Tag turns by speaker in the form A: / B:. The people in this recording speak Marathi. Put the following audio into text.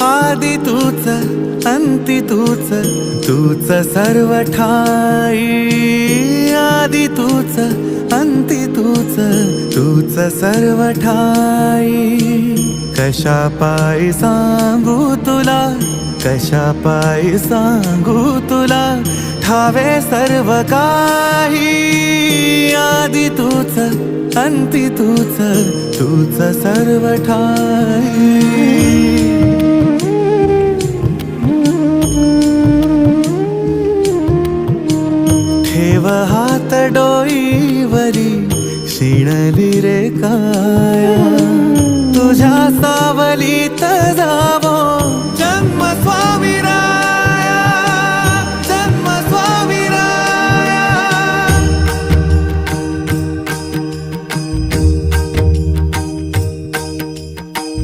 A: आदि तूच अंती तूच तूच सर्व ठाई आदि तूच अंती तूच तूच सर्व ठाई कशा पायी सांगू तुला कशा पायी सांगू तुला ठावे सर्व काही आदि तूच अंती तूच तूच सर्व ठाई ठेव हात डोईवरी शिणली रे काया तुझ्या सावलीत जावो जन्म स्वामीरा